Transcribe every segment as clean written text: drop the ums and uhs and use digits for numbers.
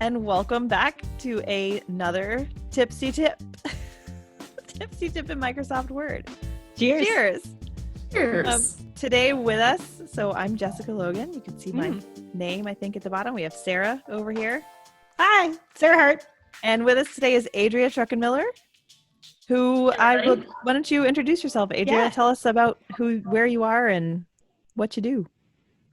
and welcome back to another tipsy tip. Tipsy tip in Microsoft Word. Cheers. Cheers. Cheers. Today with us, so I'm Jessica Logan. You can see my name, I think, at the bottom. We have Sarah over here. Hi, Sarah Hart. And with us today is Adrea Truckenmiller, who why don't you introduce yourself, Adrea? Yeah. Tell us about where you are and what you do.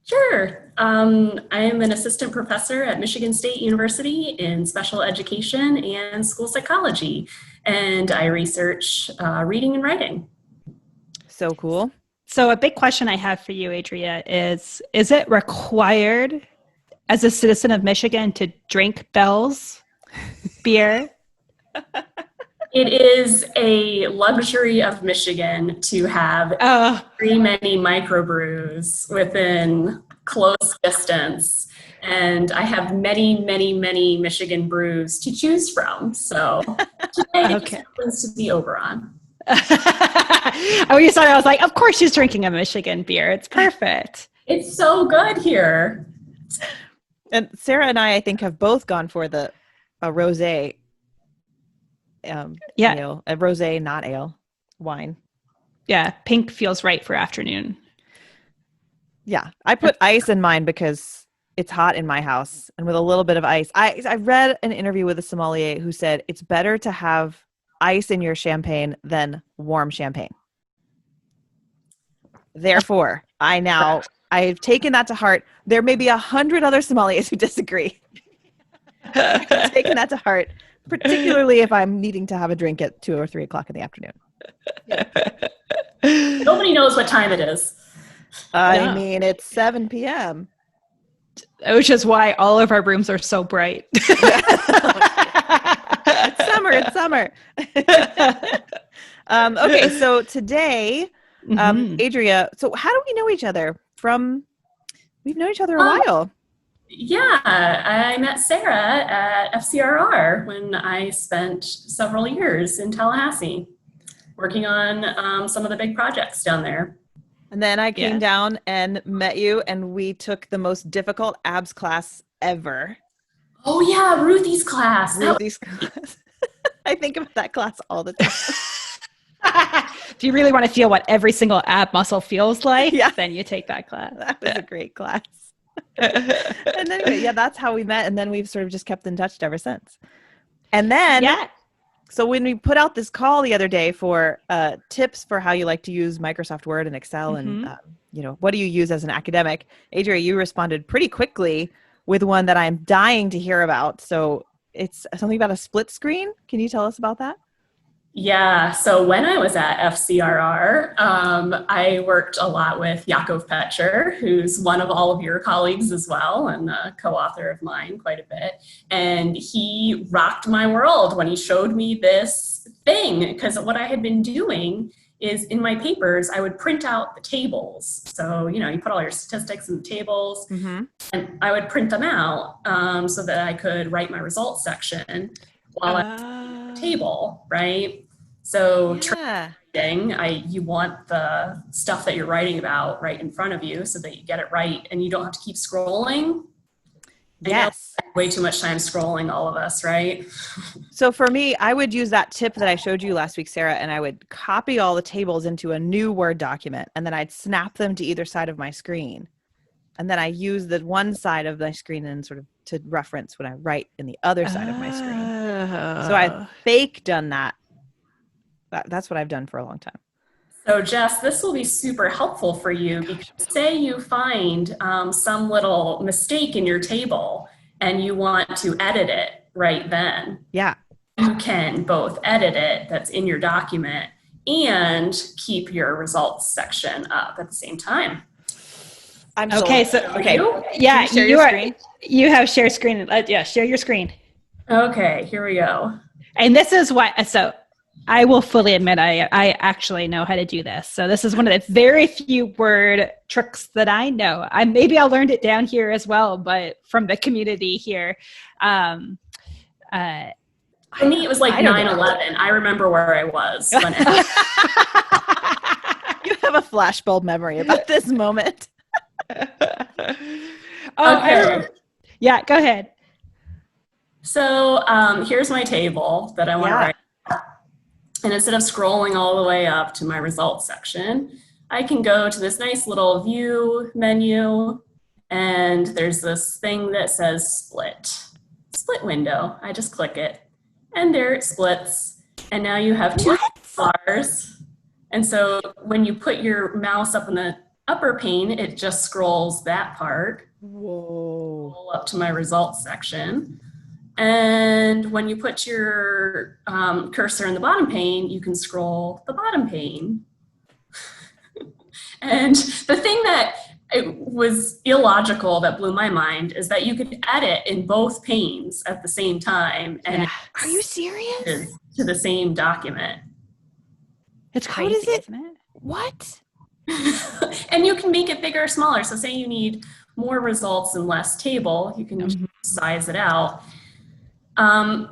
Sure. I am an assistant professor at Michigan State University in special education and school psychology, and I research reading and writing. So cool. So a big question I have for you, Adrea, is it required as a citizen of Michigan to drink Bell's beer? It is a luxury of Michigan to have very many microbrews within close distance. And I have many, many, many Michigan brews to choose from. So today it happens to be Oberon. When you started, I was like, of course she's drinking a Michigan beer. It's perfect. It's so good here. And Sarah and I think, have both gone for a rosé. Ale, a rosé, not ale, wine. Yeah, pink feels right for afternoon. Yeah, I put ice in mine because it's hot in my house, and with a little bit of ice. I read an interview with a sommelier who said it's better to have ice in your champagne than warm champagne. Therefore, I've taken that to heart. There may be 100 other sommeliers who disagree. I've taken that to heart, particularly if I'm needing to have a drink at 2 or 3 o'clock in the afternoon. Nobody knows what time it is. I mean, it's 7 p.m. Which is why all of our rooms are so bright. It's summer. Okay, so today, Adrea, so how do we know each other? We've known each other a while. Yeah, I met Sarah at FCRR when I spent several years in Tallahassee working on some of the big projects down there. And then I came down and met you, and we took the most difficult abs class ever. Oh yeah, Ruthie's class. Class. I think about that class all the time. If you really want to feel what every single ab muscle feels like, then you take that class. That was a great class. And anyway, that's how we met, and then we've sort of just kept in touch ever since. And then, so when we put out this call the other day for tips for how you like to use Microsoft Word and Excel, and what do you use as an academic, Adria, you responded pretty quickly with one that I'm dying to hear about. So it's something about a split screen. Can you tell us about that? Yeah, so when I was at FCRR, I worked a lot with Yakov Petcher, who's one of all of your colleagues as well, and a co-author of mine quite a bit. And he rocked my world when he showed me this thing, because what I had been doing is in my papers, I would print out the tables. So, you put all your statistics in the tables, and I would print them out so that I could write my results section while I was the table, right? So you want the stuff that you're writing about right in front of you so that you get it right and you don't have to keep scrolling. Yes. Way too much time scrolling, all of us, right? So for me, I would use that tip that I showed you last week, Sarah, and I would copy all the tables into a new Word document, and then I'd snap them to either side of my screen. And then I use the one side of my screen and sort of to reference when I write in the other side of my screen. So I've fake done that. That's what I've done for a long time. So Jess, this will be super helpful for you because say you find some little mistake in your table and you want to edit it right then. Yeah. You can both edit it that's in your document and keep your results section up at the same time. Okay. Yeah, share your screen? You have share screen. Share your screen. Okay, here we go. And this is why, so I will fully admit I actually know how to do this. So this is one of the very few word tricks that I know. Maybe I learned it down here as well, but from the community here. For me, it was like 9/11. I remember where I was. When You have a flashbulb memory about this moment. Okay. Yeah, go ahead. So here's my table that I want to write. And instead of scrolling all the way up to my results section, I can go to this nice little view menu, and there's this thing that says split window. I just click it, and there it splits. And now you have two bars. And so when you put your mouse up in the upper pane, it just scrolls that part. Whoa. Up to my results section. And when you put your cursor in the bottom pane, you can scroll the bottom pane. And the thing that it was illogical that blew my mind is that you could edit in both panes at the same time. And Are you serious? To the same document. It's crazy, isn't it? What? And you can make it bigger or smaller. So say you need more results and less table, you can size it out.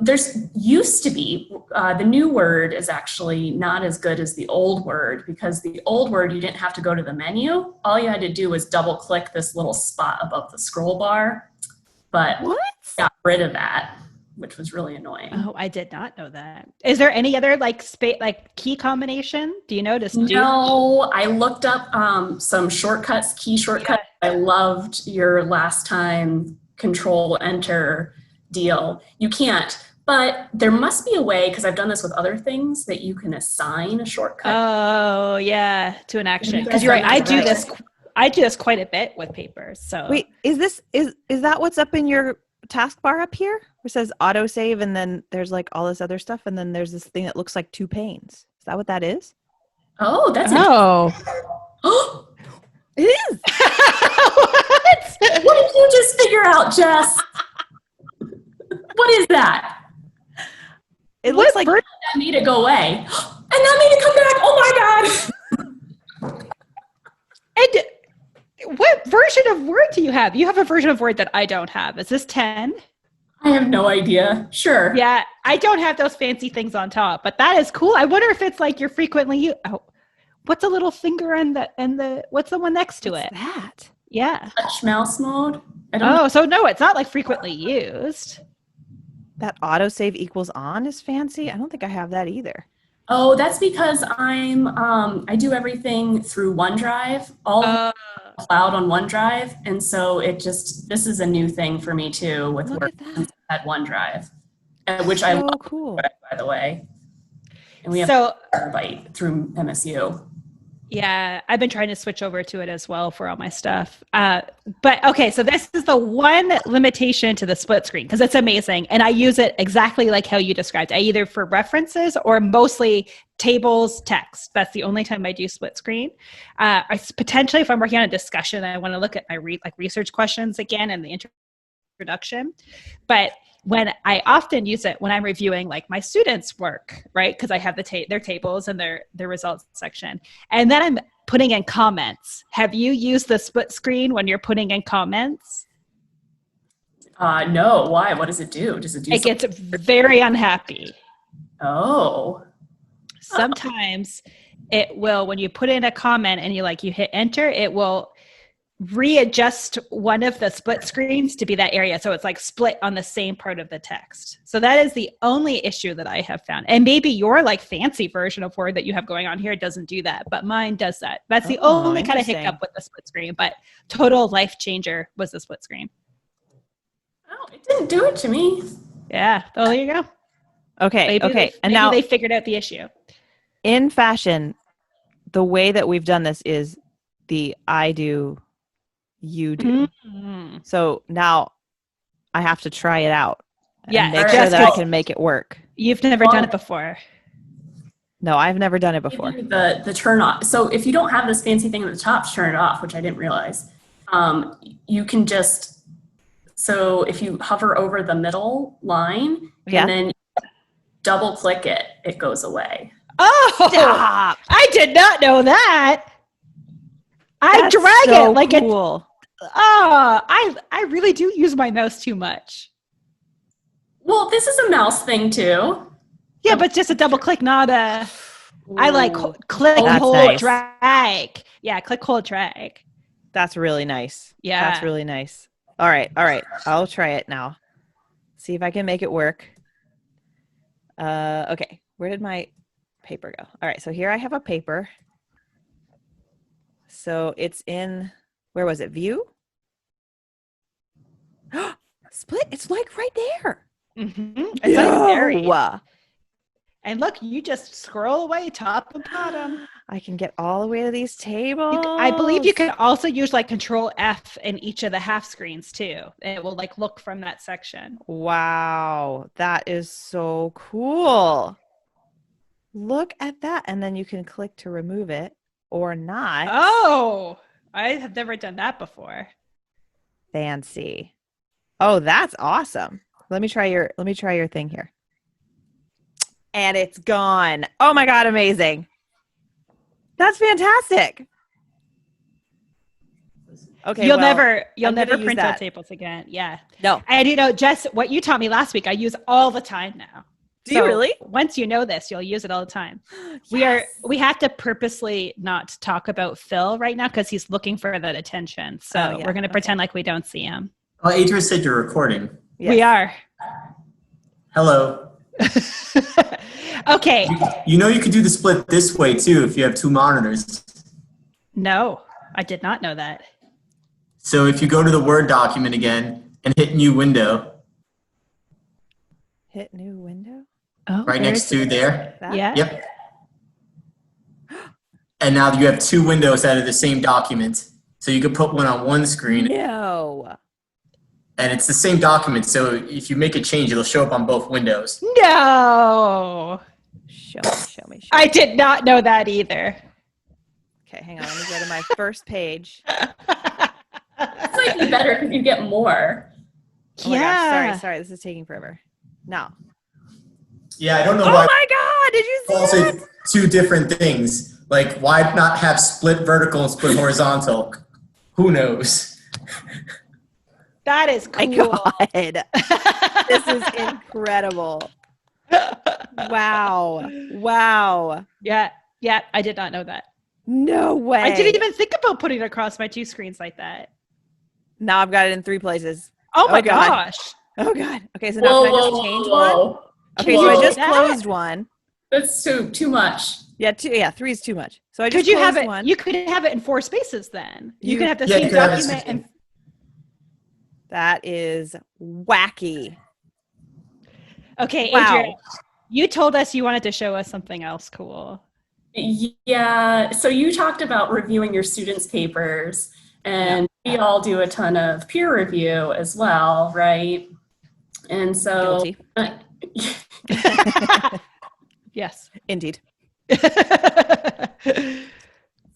There's used to be, the new Word is actually not as good as the old Word, because the old Word, you didn't have to go to the menu. All you had to do was double click this little spot above the scroll bar, but got rid of that, which was really annoying. Oh, I did not know that. Is there any other like key combination? Do you notice? No, I looked up some shortcuts, key shortcuts. I loved your last time Control Enter deal. You can't, but there must be a way, because I've done this with other things, that you can assign a shortcut. Oh yeah, to an action. Because you're right, I do this quite a bit with papers. So wait, is that what's up in your taskbar up here? Where it says autosave, and then there's like all this other stuff, and then there's this thing that looks like two panes. Is that what that is? Oh, that's oh. It is. What? What did you just figure out, Jess? What is that? It looks like that made it go away, and that made it come back. Oh my god! And what version of Word do you have? You have a version of Word that I don't have. Is this 10? I have no idea. Sure. Yeah, I don't have those fancy things on top, but that is cool. I wonder if it's like you're frequently what's a little finger and the what's the one next to it? That. Yeah. Touch mouse mode. I don't know. So no, it's not like frequently used. That autosave equals on is fancy. I don't think I have that either. Oh, that's because I do everything through OneDrive, all cloud on OneDrive. And so this is a new thing for me too with Word at OneDrive, which I love, cool, by the way. And we have terabyte through MSU. Yeah, I've been trying to switch over to it as well for all my stuff. But okay, so this is the one limitation to the split screen, because it's amazing. And I use it exactly like how you described. I either for references or mostly tables, text. That's the only time I do split screen. Potentially, if I'm working on a discussion, I want to look at my research questions again and the introduction. But when I often use it when I'm reviewing like my students' work, right? Because I have their tables and their results section. And then I'm putting in comments. Have you used the split screen when you're putting in comments? No. Why? What does it do? It gets very unhappy. Oh. Sometimes it will, when you put in a comment and you hit enter, it will readjust one of the split screens to be that area. So it's like split on the same part of the text. So that is the only issue that I have found. And maybe your like fancy version of Word that you have going on here doesn't do that, but mine does that. That's the only kind of hiccup with the split screen, but total life changer was the split screen. Oh, it didn't do it to me. Yeah. Oh, there you go. Okay. Maybe now they figured out the issue. In fashion, the way that we've done this is the I do, you do. Mm-hmm. So now I have to try it out. And make sure that I can make it work. You've never done it before. No, I've never done it before. The turn off. So if you don't have this fancy thing at the top to turn it off, which I didn't realize, you can just, so if you hover over the middle line and then double click it, it goes away. Oh, stop. I did not know that. I drag it like cool. I really do use my mouse too much. Well, this is a mouse thing too. Yeah, but just a double click, not a. Ooh. I like click, hold, drag. Yeah, click, hold, drag. That's really nice. Yeah, that's really nice. All right, I'll try it now. See if I can make it work. Okay, where did my paper go? All right, so here I have a paper. So it's in, where was it? View? Split. It's like right there. Mm-hmm. It's like buried. And look, you just scroll away top and bottom. I can get all the way to these tables. I believe you can also use like Control F in each of the half screens too. And it will like look from that section. Wow, that is so cool. Look at that. And then you can click to remove it or not. Oh, I have never done that before. Fancy. Oh, that's awesome. Let me try your thing here. And it's gone. Oh my God, amazing. That's fantastic. Okay. You'll never print that. out tables again. Yeah. No. And Jess, what you taught me last week, I use all the time now. Do you really? Once you know this, you'll use it all the time. Yes. We have to purposely not talk about Phil right now because he's looking for that attention. So we're going to pretend like we don't see him. Oh, Adrea said you're recording. Yes. We are. Hello. Okay. You know you could do the split this way too if you have two monitors. No, I did not know that. So if you go to the Word document again and hit New Window. Hit New Window? Oh, right next to there. That? Yeah. Yep. And now you have two windows out of the same document. So you could put one on one screen. No. And it's the same document. So if you make a change, it'll show up on both windows. No. Show me. I did not know that either. Okay, hang on. Let me go to my first page. This might be better because you get more. Oh my gosh, sorry. This is taking forever. No. Yeah, I don't know Oh why. my God, did you see Also, that? two different things. Like, why not have split vertical and split horizontal? Who knows? That is cool. My God. This is incredible. Wow. Yeah, I did not know that. No way. I didn't even think about putting it across my two screens like that. Now I've got it in 3 places. Oh my God. gosh. Oh God. Okay, so now can I just change one? Okay, so I just closed one. That's too much. Yeah, 3 is too much. So I just Could you have closed it? one. You could have it in 4 spaces then. You could have the Yeah, you same could have it document and That is wacky. okay, Wow. Adrea, you told us you wanted to show us something else cool. Yeah, so you talked about reviewing your students' papers, and we all do a ton of peer review as well, right? And so Guilty. Yes. Indeed. So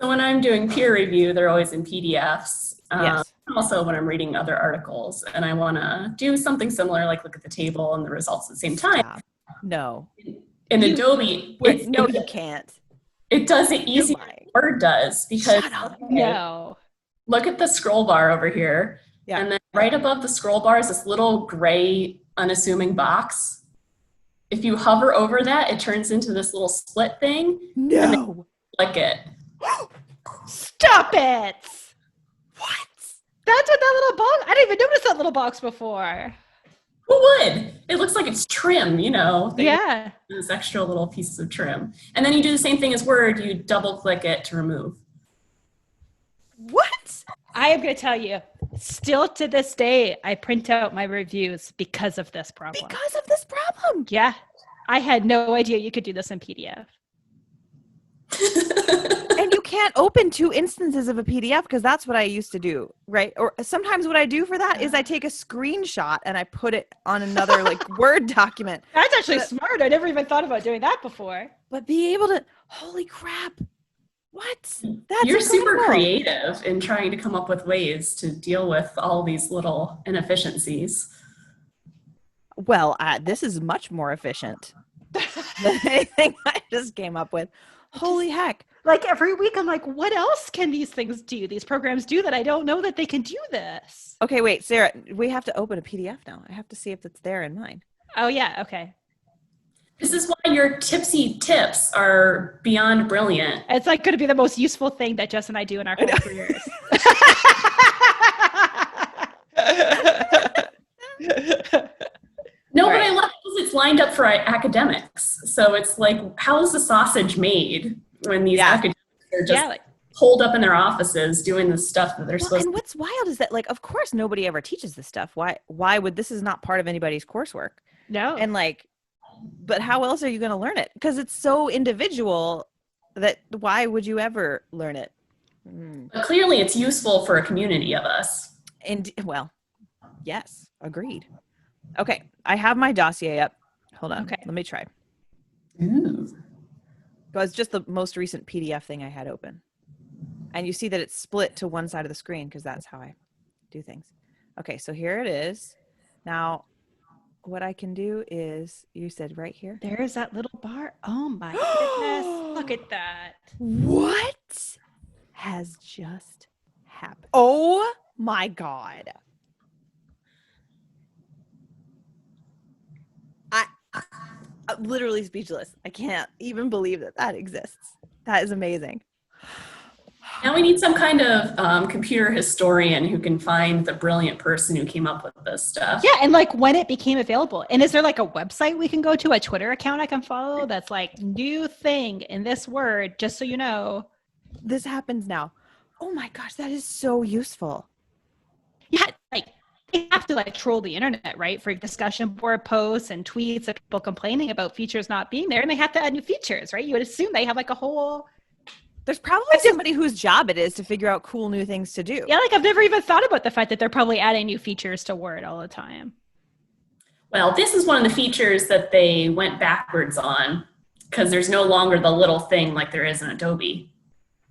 when I'm doing peer review, they're always in PDFs. Yes. Also when I'm reading other articles and I want to do something similar, like look at the table and the results at the same time. Stop. No. In Adobe, you can't. it does it easier than Word does because Shut up. No. look at the scroll bar over here. Yeah. And then right above the scroll bar is this little gray, unassuming box. If you hover over that, it turns into this little split thing. No. And then click it. Stop it. What? That's what that little box. I didn't even notice that little box before. Who would? It looks like it's trim, you know. Yeah. These extra little pieces of trim. And then you do the same thing as Word. You double click it to remove. What? I am going to tell you, still to this day, I print out my reviews because of this problem. Because of this problem. Yeah. I had no idea you could do this in PDF. And you can't open 2 instances of a PDF because that's what I used to do, right? Or sometimes what I do for that is I take a screenshot and I put it on another Word document. That's actually smart. I never even thought about doing that before. But be able to, holy crap. What? That's You're super incredible. creative in trying to come up with ways to deal with all these little inefficiencies. Well, this is much more efficient than anything I just came up with. Holy heck. Like every week, I'm like, what else can these things do? These programs do that I don't know that they can do this. Okay, wait, Sarah, we have to open a PDF now. I have to see if it's there in mine. Oh, yeah. Okay. This is why your tipsy tips are beyond brilliant. It's going to be the most useful thing that Jess and I do in our whole careers. lined up for academics. So it's like, how is the sausage made when these academics are just holed up in their offices doing the stuff that they're supposed to? And what's wild is that, like, of course nobody ever teaches this stuff. Why would this is not part of anybody's coursework? No. And like, but how else are you going to learn it? Because it's so individual that why would you ever learn it? But clearly it's useful for a community of us. And well, yes, agreed. Okay, I have my dossier up. Hold on. Okay, let me try. Ooh. It was just the most recent PDF thing I had open. And you see that it's split to one side of the screen because that's how I do things. Okay, so here it is. Now, what I can do is, you said right here. There's that little bar. Oh my goodness. Look at that. What has just happened? Oh my God. I'm literally speechless. I can't even believe that exists. That is amazing. Now we need some kind of computer historian who can find the brilliant person who came up with this stuff. Yeah, and like when it became available. And is there like a website we can go to, a Twitter account I can follow that's like new thing in this word, just so you know? This happens now. Oh my gosh, that is so useful. Yeah, like they have to like troll the internet, right? For discussion board posts and tweets of people complaining about features not being there, and they have to add new features, right? You would assume they have like a whole... There's probably somebody whose job it is to figure out cool new things to do. Yeah, like I've never even thought about the fact that they're probably adding new features to Word all the time. Well, this is one of the features that they went backwards on because there's no longer the little thing like there is in Adobe.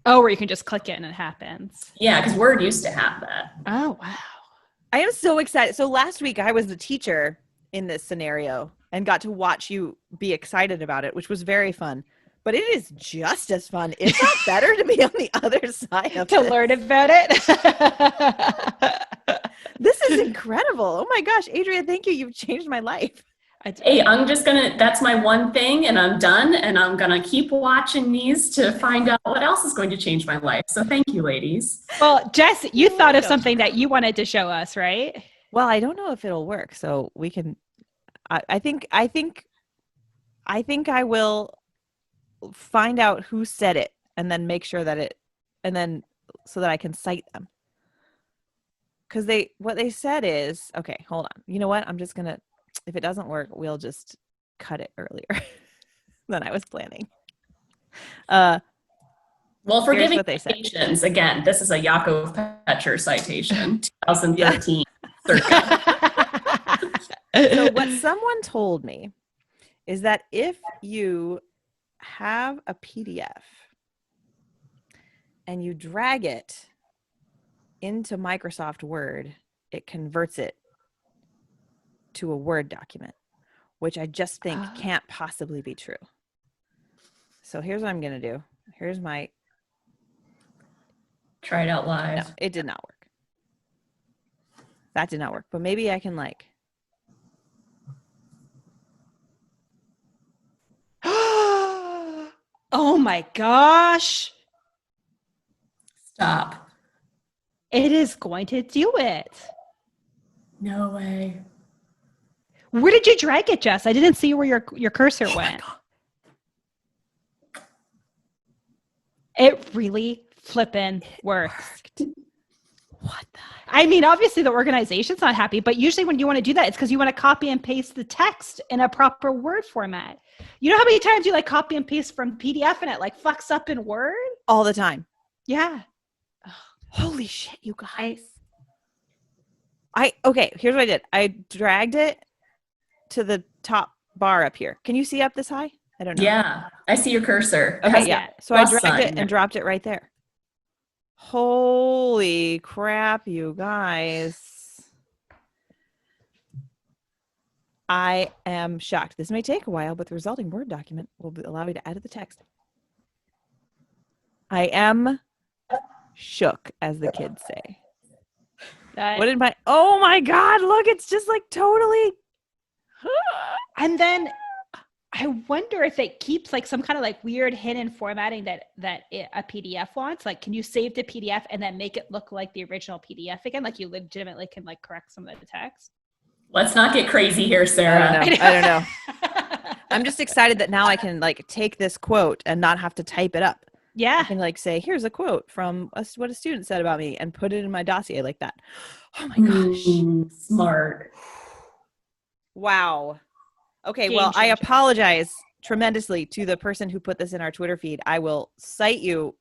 Oh, where you can just click it and it happens. Yeah, because Word used to have that. Oh, wow. I am so excited. So last week I was the teacher in this scenario and got to watch you be excited about it, which was very fun. But it is just as fun, if not better, to be on the other side of to this. learn about it. This is incredible. Oh my gosh, Adrea, thank you. You've changed my life. Hey, I'm just that's my one thing and I'm done. And I'm going to keep watching these to find out what else is going to change my life. So thank you, ladies. Well, Jess, you thought of something that you wanted to show us, right? Well, I don't know if it'll work. So we can, I think I will find out who said it and then make sure that so that I can cite them. Because what they said is, okay, hold on. You know what? I'm just going to, if it doesn't work, we'll just cut it earlier than I was planning. Well, for giving citations, again, this is a Yakov Petcher citation, 2013. So what someone told me is that if you have a PDF and you drag it into Microsoft Word, it converts it to a Word document, which I just think can't possibly be true. So here's what I'm going to do. Here's my... Try it out live. No, it did not work. That did not work. But maybe I can like... Oh my gosh. Stop. It is going to do it. No way. Where did you drag it, Jess? I didn't see where your cursor went. It really flippin' worked. What the? I mean, obviously the organization's not happy, but usually when you want to do that, it's because you want to copy and paste the text in a proper Word format. You know how many times you like copy and paste from PDF and it like fucks up in Word? All the time. Yeah. Holy shit, you guys. Okay, here's what I did. I dragged it to the top bar up here. Can you see up this high? I don't know. Yeah, I see your cursor. Okay, yeah. So I dragged it and dropped it right there. Holy crap, you guys. I am shocked. This may take a while, but the resulting Word document will allow you to add the text. I am shook, as the kids say. Oh my God, look, it's just like totally. And then I wonder if it keeps like some kind of like weird hidden formatting that a PDF wants. Like, can you save the PDF and then make it look like the original PDF again? Like you legitimately can like correct some of the text. Let's not get crazy here, Sarah. I don't know. I'm just excited that now I can like take this quote and not have to type it up. Yeah. I can like say, here's a quote from what a student said about me and put it in my dossier like that. Oh my gosh. Smart. Wow. Okay, Game well, I changer. apologize tremendously to the person who put this in our Twitter feed. I will cite you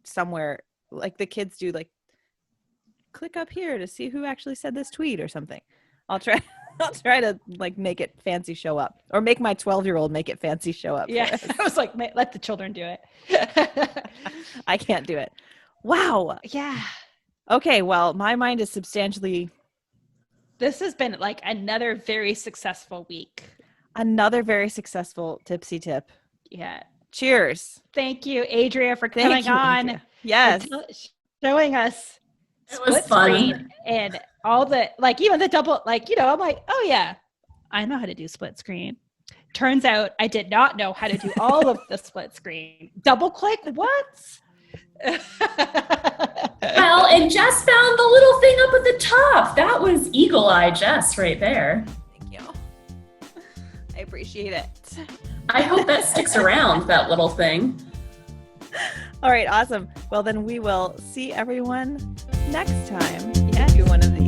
somewhere like the kids do, like click up here to see who actually said this tweet or something. I'll try to like make it fancy show up, or make my 12-year-old make it fancy show up. Yeah. I was like, let the children do it. I can't do it. Wow. Yeah. Okay, well, my mind is substantially. This has been like another very successful week. Another very successful tipsy tip. Yeah. Cheers. Thank you, Adrea, for coming on. Adrea. Yes. Showing us It was split fun. screen and all the, like, even the double, like, you know, I'm like, oh yeah, I know how to do split screen. Turns out I did not know how to do all of the split screen. Double click, what? Well, and Jess found the little thing up at the top. That was eagle eye Jess right there. Thank you. I appreciate it. I hope that sticks around, that little thing. All right, awesome. Well, then we will see everyone next time. Yeah, do one of these.